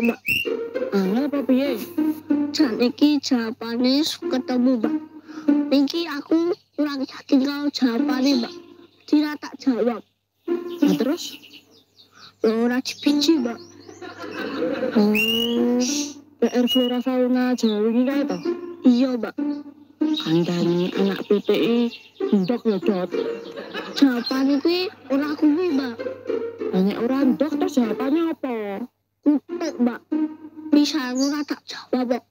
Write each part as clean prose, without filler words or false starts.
Mbak. Apa piye? Jan iki jawabane ketemu, Mbak. Niki aku kurang yakin kalau jawabane, Mbak. Tidak tak jawab. Nah, terus? Ora dipiji, Mbak. Oh, PR flora fauna Jawa ini kae to? Iya, Mbak. Kandhane anak pitik ndok ya, Dot. Jawabane kuwi ora kuwi, Mbak. Banyak orang ndok terus jawabannya apa? Kutuk, Mbak. Bisa ora tak jawab, Mbak.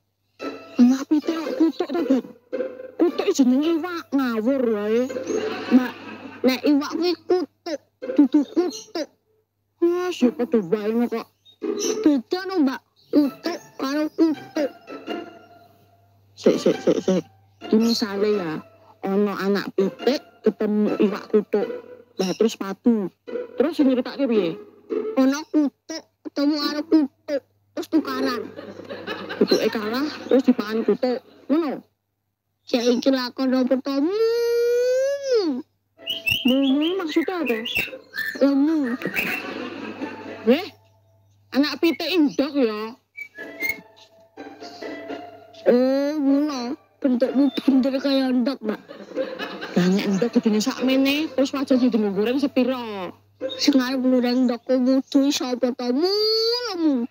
Anak pitik kok kutuk to, Dot? Kutuk jenenge iwak ngawur wae. Mbak, nek iwak kuwi kutuk, dudu kutuk. Wah, siapa tuh wae kok. Beda no, Mbak. Kutuk karo kutuk. Sik. Ini misalnya ya, ono anak pitik ketemu iwak kutuk. Lah terus padu. Terus nyeritake piye? Ono kutuk ketemu karo kutuk, terus tukaran. Kutuke kalah terus dipangan kutuk. Ngono. Saiki lakon apa to? Mumu maksudnya apa? Lemu. Anak pitik ndok ya. Oh, ngono. Bentukmu bener kaya ndok, Mbak. Banyak ndok kudune sakmene, terus wajan didengo goreng sepira. Sing arep nureng ndok kudu sapa to? Lemu.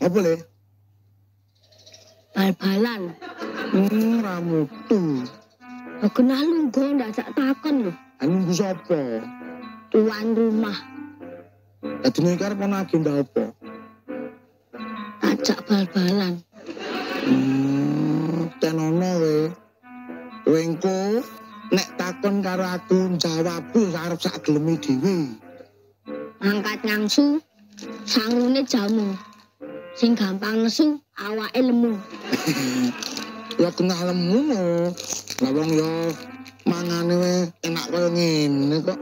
Apa le? Bal-balan. Ramutu. Kenal lungguh ndak tak takon lho. Anu sapa? Tuan rumah. Adine karep ana agenda apa? Ajak bal-balan. Tenono we. Kowe engko nek takon karo aku jawab arep sak geleme dhewe. Angkat ngangsu, sangune jamu. Sing gampang nesu, awake lemu. Ya kenal lemu. Lah wong ya mangane enak kaya ngene kok.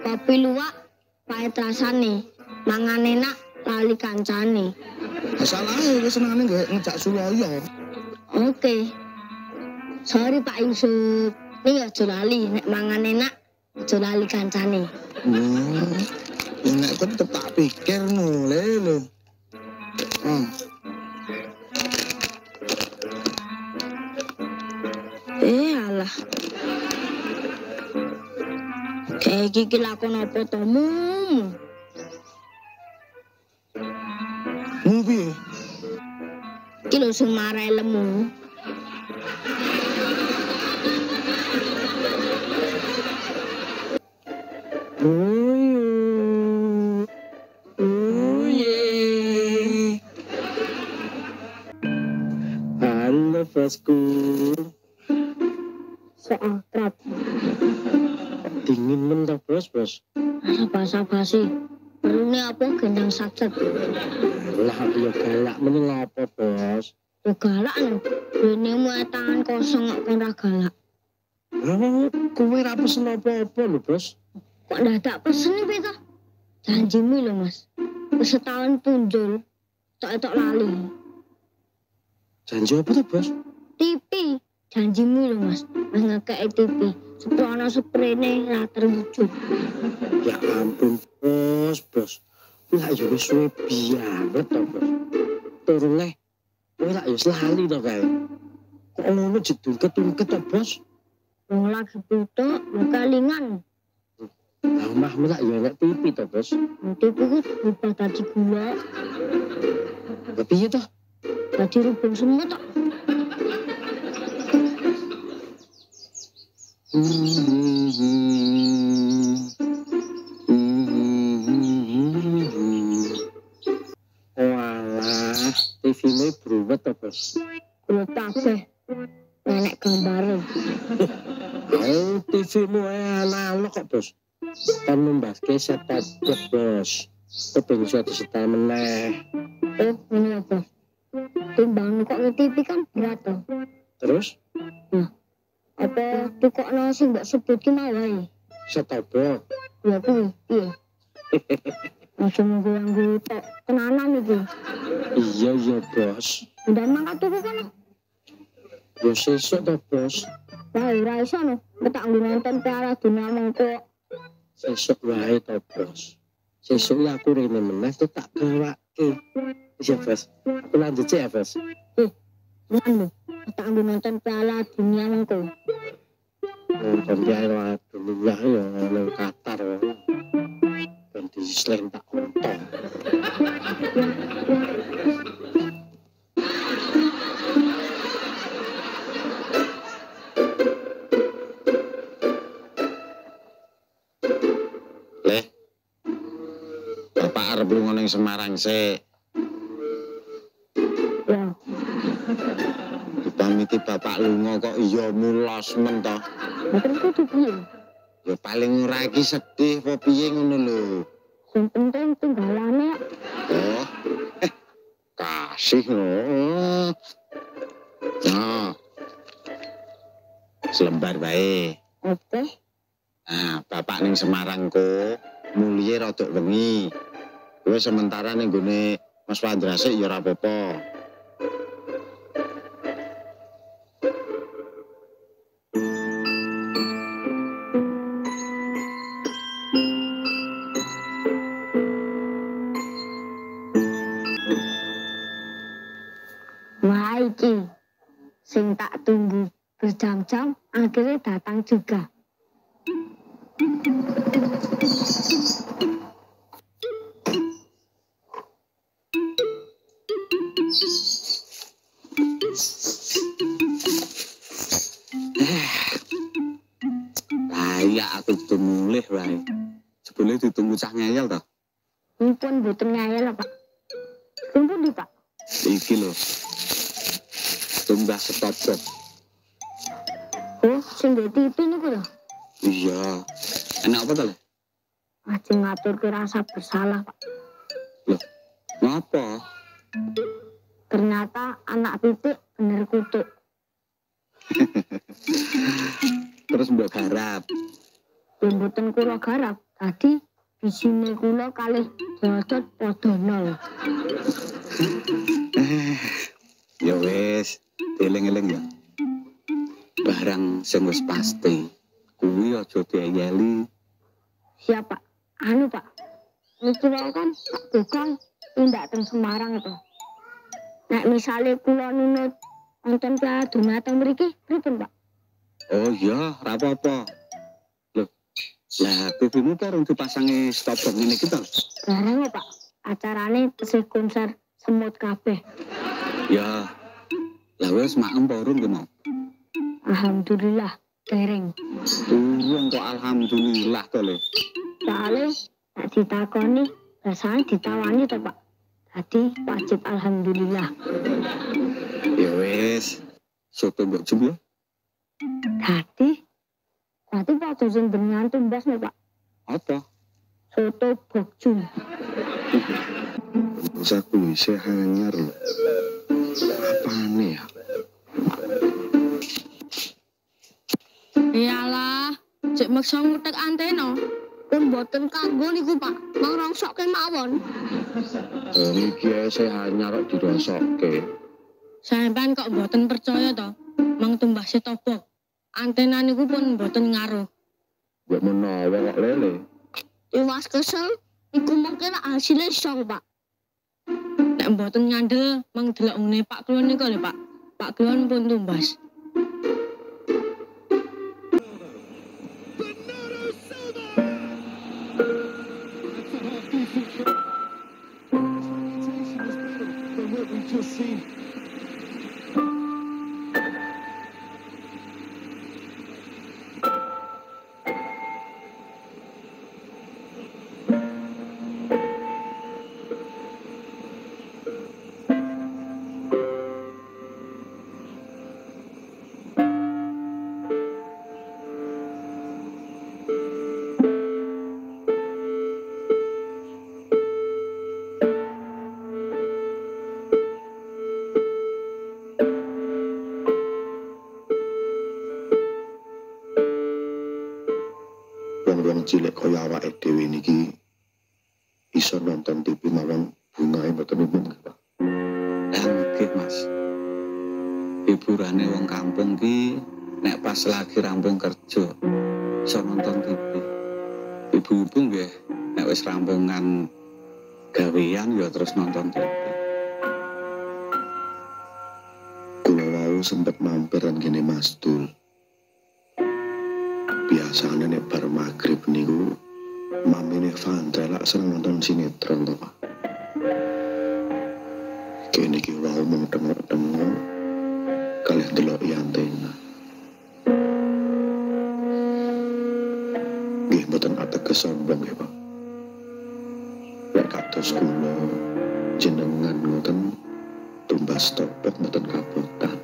Kopi luwak, pahit rasane. Mangan enak, lali kancane. Masalahe wis senengane ngejak sulaya. Oke. Sorry Pak Yusuf. Ini aja lali, nek mangan enak, aja lali kancane. Nek kok tetep tak pikir nule lho. Alah. Kayak iki lakon apa to, Mum? Piye? Iki lho sing marai lemu. Halo bosku. Seakrab. Dingin men toh bos. Basa-basi. Perlunya apa gendang sacet. Lah ya galak men apa bos? Ya galak lho. Dene muat tangan kosong kok ora galak. Oh, kowe ra pesen apa-apa lho bos. Kok dadak pesen iki to? Janjimu lho Mas. Wis setahun punjul. Tok lali. Janji apa tuh bos? TV. Janjimu lho Mas. Wis ngekeki TV. Seprono seprene ra terwujud. Ya ampun bos. Lah ya wis suwe banget to bos. Turun leh. Kowe lak ya lali to kae. Kok ngono jedungket-ungket to bos? Wong lagi butuh kelingan. Lah omahmu lak ya nek TV to bos. TV ku berubah dadi gula. Lah piye to? Dadi rubung semut tok. Walah, TV-mu bruwet to bos. Kulo kabeh. Nenek gambare. Oh, TV-mu analog kok bos. Kan membaske set-top box bos. Kepen suatu setel meneh. Oh, ini apa? Timbang kok TV kan berat toh. Terus? Apa tukokno sing mbok sebut ki mau wae. Set-top box. Ya kuwi, iya. Langsung nganggo tok tenanan iki. Iya, bos. Udah mangkat tuku kono. Ya sesuk to, bos. Lah ora iso no, ketak nonton Piala Dunia mengko. Sesuk wae to, bos. Sesuk ya aku rene meneh tuh tak gawake. Iya, bos. Aku lanjut ya, bos. Lan lho, ketak nonton Piala Dunia mengko. Nonton Piala Dunia ya nang Qatar. Dan di Islam tak nonton. Arep lunga ning Semarang sik. Ya. Dipamiti bapak lunga kok iya mulos men to. Mboten kudu piye. Ya paling ora iki sedih apa piye ngono lho. Sing penting tunggalane. Oh. Kasih lho. Nah. Selembar bae. Oke. Nah, bapak ning Semarang kok mulih rada wengi. Kowe sementara ning gone Mas Wandrasik ya ora apa-apa. Wah iki sing tak tunggu berjam-jam akhirnya datang juga. Iya aku kudu mulih wae. Jebule ditunggu cah ngeyel to. Mumpun mboten ngayal, Pak. Mumpun di, Pak. Iki lho. Tumbas stop. Oh, sing di TV niku lho. Iya. Enak apa to, Le? Ajeng ngatur ke rasa bersalah, Pak. Loh, ngapa? Ternyata anak pitik bener kutuk. Terus mbok garap. Mboten kula garap. Tadi bisine kula kalih dodot padha nol. Ya wis, eling-eling ya. Barang sing wis pasti, kuwi aja diayeli. Siap, Pak. Anu, Pak. Niki wae kan Pak Bogong tindak teng Semarang itu. Nek misale kula nunut wonten Piala Dunia teng mriki, pripun, Pak? Oh iya, ora apa-apa. Loh, lah TV-mu kok urung dipasangi stop box ngene iki to? Bareng kok, Pak. Acarane tesih konser semut kabeh. Ya. Lah wis maem apa urung ki mau? Alhamdulillah, dereng. Urung kok alhamdulillah to, Le. Soale tak ditakoni, rasane ditawani to, Pak. Dadi wajib alhamdulillah. Ya wis, soto mbok jem ya. Dadi padha sing dengan tumbas nih, Pak. Apa? Soto bokjum. Aku isih hanyar lho. Apane ya? Iyalah, cek maksa ngutek antena. Pun boten kanggo niku, Pak. Mang rongsokke mawon. Iki isih hanyar kok dirosokke. Sampeyan kok boten percaya to? Mang tumbase tobok. Antena niku pun boten ngaruh. Mbok menawa kok lele. Iwas kesel, iku mungkin hasilnya song, Pak. Nek boten nyandel, mang delok ngene Pak Klon niku lho, Pak. Pak Klon pun tumbas. Wong cilik kaya awake dhewe niki iso nonton TV mawon bungae mboten umum, Pak. nggih Mas. Hiburane wong kampung ki nek pas lagi rampung kerja iso nonton TV. Ibu-ibu nggih nek wis rampungan gawean ya terus nonton TV. Kula wau sempet mampiran gini Mas Dul. Biasanya nek bar maghrib niku mamine Fandra lak seneng nonton sinetron to Pak. Kene iki wau mung tengok-tengok kalih delok Yantena. Nggih mboten ateges sombong ya Pak. Lek kados kula jenengan ngoten tumbas topok mboten kabotan.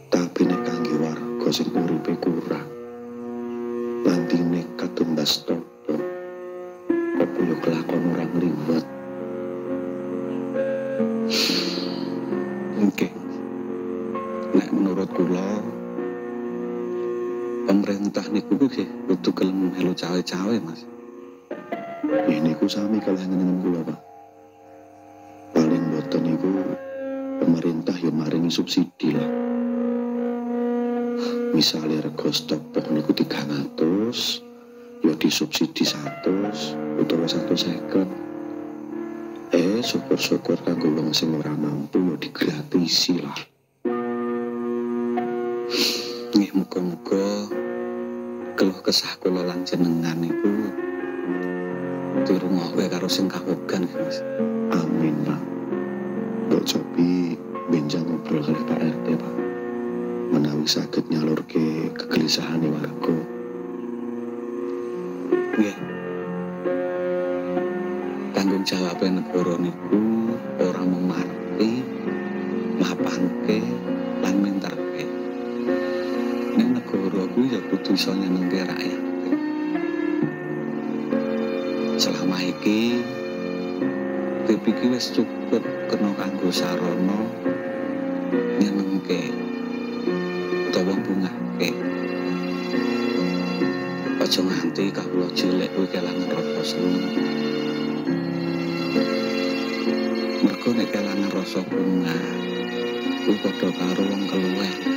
Tapi nek kangge warga sing uripe kurang nanti nekat tumbas topok apa yo kelakon orang liwat. Oke. Nek menurut kula pemerintah niku nggih kudu gelem melu cawe-cawe Mas. Ini ku sami kalih dengan kula Pak. Paling boten niku pemerintah yo maringi subsidi lah. Misalnya rego stok pok niku 300, yo disubsidi 100 utawa 150. Syukur-syukur kanggo wong sing ora mampu yo digratisi lah. Nggih muga-muga keluh kesah kula lan jenengan niku dirungokke karo sing kawogan nggih Mas. Amin Pak. Mbok cobi benjang ngobrol kali Pak RT Pak. Menawi saged nyalurke kegelisahan warga. Nggih. Tanggung jawab negara niku ora memarti, mapanke lan minterke. Nek negara kuwi ya kudu iso nyenengke rakyat. Selama iki dipikir wis cukup kena kanggo sarana nyenengke utawa bungake. Aja nganti kawula cilik kuwi kelangan rasa seneng. Mergo nek kelangan rasa bunga kuwi padha karo wong keluwen.